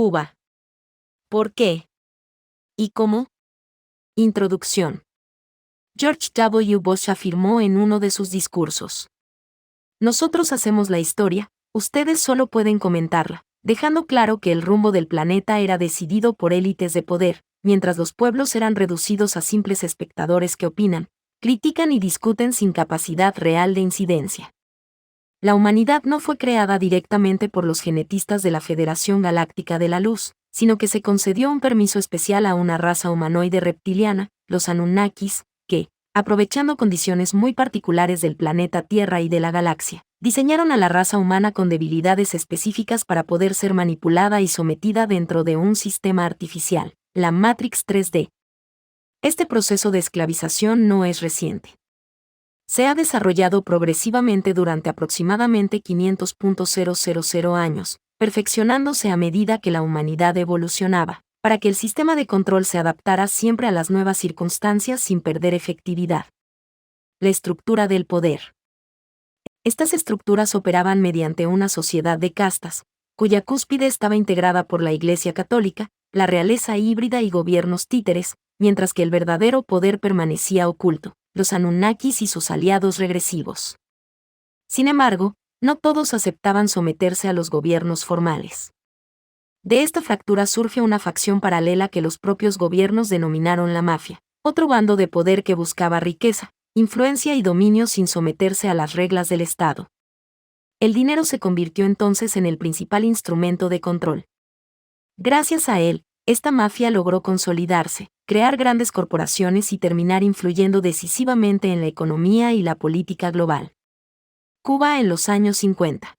Cuba. ¿Por qué? ¿Y cómo? Introducción. George W. Bush afirmó en uno de sus discursos: "Nosotros hacemos la historia, ustedes solo pueden comentarla", dejando claro que el rumbo del planeta era decidido por élites de poder, mientras los pueblos eran reducidos a simples espectadores que opinan, critican y discuten sin capacidad real de incidencia. La humanidad no fue creada directamente por los genetistas de la Federación Galáctica de la Luz, sino que se concedió un permiso especial a una raza humanoide reptiliana, los Anunnakis, que, aprovechando condiciones muy particulares del planeta Tierra y de la galaxia, diseñaron a la raza humana con debilidades específicas para poder ser manipulada y sometida dentro de un sistema artificial, la Matrix 3D. Este proceso de esclavización no es reciente. Se ha desarrollado progresivamente durante aproximadamente 500.000 años, perfeccionándose a medida que la humanidad evolucionaba, para que el sistema de control se adaptara siempre a las nuevas circunstancias sin perder efectividad. La estructura del poder. Estas estructuras operaban mediante una sociedad de castas, cuya cúspide estaba integrada por la Iglesia Católica, la realeza híbrida y gobiernos títeres, mientras que el verdadero poder permanecía oculto, los Anunnakis y sus aliados regresivos. Sin embargo, no todos aceptaban someterse a los gobiernos formales. De esta fractura surge una facción paralela que los propios gobiernos denominaron la mafia, otro bando de poder que buscaba riqueza, influencia y dominio sin someterse a las reglas del Estado. El dinero se convirtió entonces en el principal instrumento de control. Gracias a él, esta mafia logró consolidarse, crear grandes corporaciones y terminar influyendo decisivamente en la economía y la política global. Cuba en los años 50.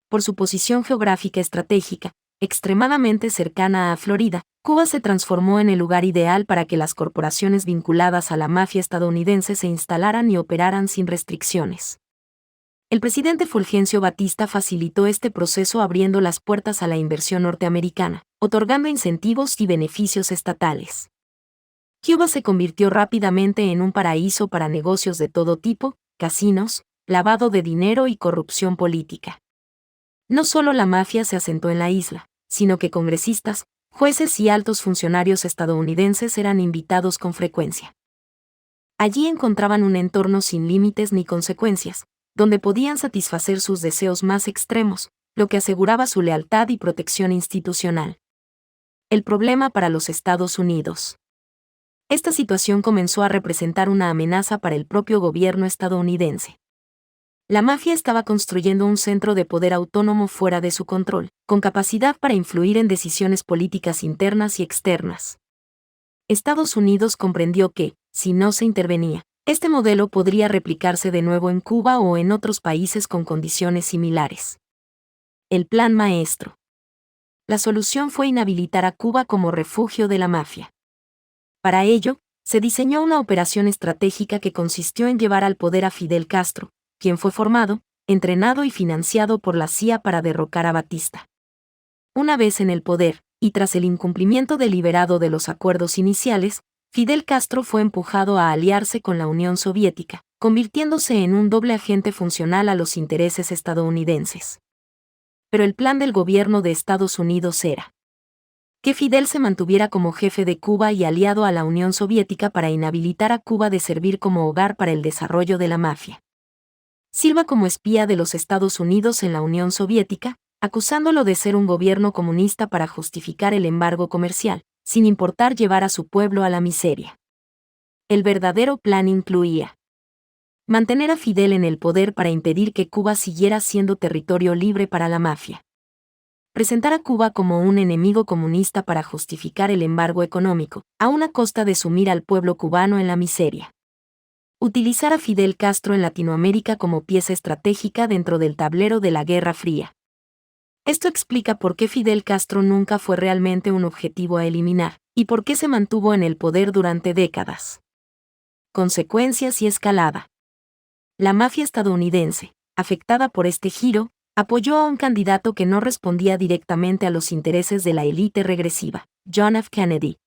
Por su posición geográfica estratégica, extremadamente cercana a Florida, Cuba se transformó en el lugar ideal para que las corporaciones vinculadas a la mafia estadounidense se instalaran y operaran sin restricciones. El presidente Fulgencio Batista facilitó este proceso abriendo las puertas a la inversión norteamericana, otorgando incentivos y beneficios estatales. Cuba se convirtió rápidamente en un paraíso para negocios de todo tipo, casinos, lavado de dinero y corrupción política. No solo la mafia se asentó en la isla, sino que congresistas, jueces y altos funcionarios estadounidenses eran invitados con frecuencia. Allí encontraban un entorno sin límites ni consecuencias, donde podían satisfacer sus deseos más extremos, lo que aseguraba su lealtad y protección institucional. El problema para los Estados Unidos. Esta situación comenzó a representar una amenaza para el propio gobierno estadounidense. La mafia estaba construyendo un centro de poder autónomo fuera de su control, con capacidad para influir en decisiones políticas internas y externas. Estados Unidos comprendió que, si no se intervenía, este modelo podría replicarse de nuevo en Cuba o en otros países con condiciones similares. El plan maestro. La solución fue inhabilitar a Cuba como refugio de la mafia. Para ello, se diseñó una operación estratégica que consistió en llevar al poder a Fidel Castro, quien fue formado, entrenado y financiado por la CIA para derrocar a Batista. Una vez en el poder, y tras el incumplimiento deliberado de los acuerdos iniciales, Fidel Castro fue empujado a aliarse con la Unión Soviética, convirtiéndose en un doble agente funcional a los intereses estadounidenses. Pero el plan del gobierno de Estados Unidos era que Fidel se mantuviera como jefe de Cuba y aliado a la Unión Soviética para inhabilitar a Cuba de servir como hogar para el desarrollo de la mafia. Sirva como espía de los Estados Unidos en la Unión Soviética, acusándolo de ser un gobierno comunista para justificar el embargo comercial, sin importar llevar a su pueblo a la miseria. El verdadero plan incluía mantener a Fidel en el poder para impedir que Cuba siguiera siendo territorio libre para la mafia. Presentar a Cuba como un enemigo comunista para justificar el embargo económico, a una costa de sumir al pueblo cubano en la miseria. Utilizar a Fidel Castro en Latinoamérica como pieza estratégica dentro del tablero de la Guerra Fría. Esto explica por qué Fidel Castro nunca fue realmente un objetivo a eliminar, y por qué se mantuvo en el poder durante décadas. Consecuencias y escalada. La mafia estadounidense, afectada por este giro, apoyó a un candidato que no respondía directamente a los intereses de la élite regresiva, John F. Kennedy,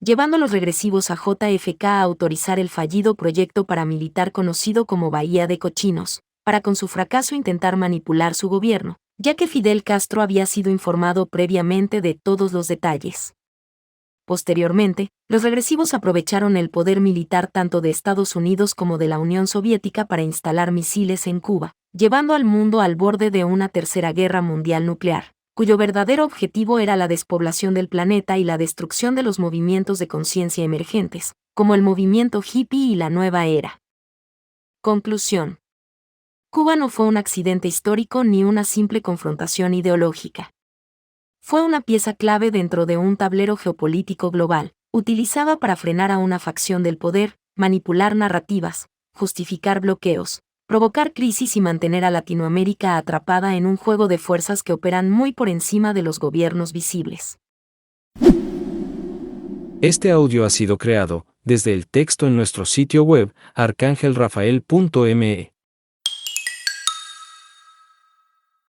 llevando a los regresivos a JFK a autorizar el fallido proyecto paramilitar conocido como Bahía de Cochinos, para con su fracaso intentar manipular su gobierno, ya que Fidel Castro había sido informado previamente de todos los detalles. Posteriormente, los regresivos aprovecharon el poder militar tanto de Estados Unidos como de la Unión Soviética para instalar misiles en Cuba, llevando al mundo al borde de una tercera guerra mundial nuclear, cuyo verdadero objetivo era la despoblación del planeta y la destrucción de los movimientos de conciencia emergentes, como el movimiento hippie y la nueva era. Conclusión. Cuba no fue un accidente histórico ni una simple confrontación ideológica. Fue una pieza clave dentro de un tablero geopolítico global, utilizada para frenar a una facción del poder, manipular narrativas, justificar bloqueos, provocar crisis y mantener a Latinoamérica atrapada en un juego de fuerzas que operan muy por encima de los gobiernos visibles. Este audio ha sido creado desde el texto en nuestro sitio web arcangelrafael.me.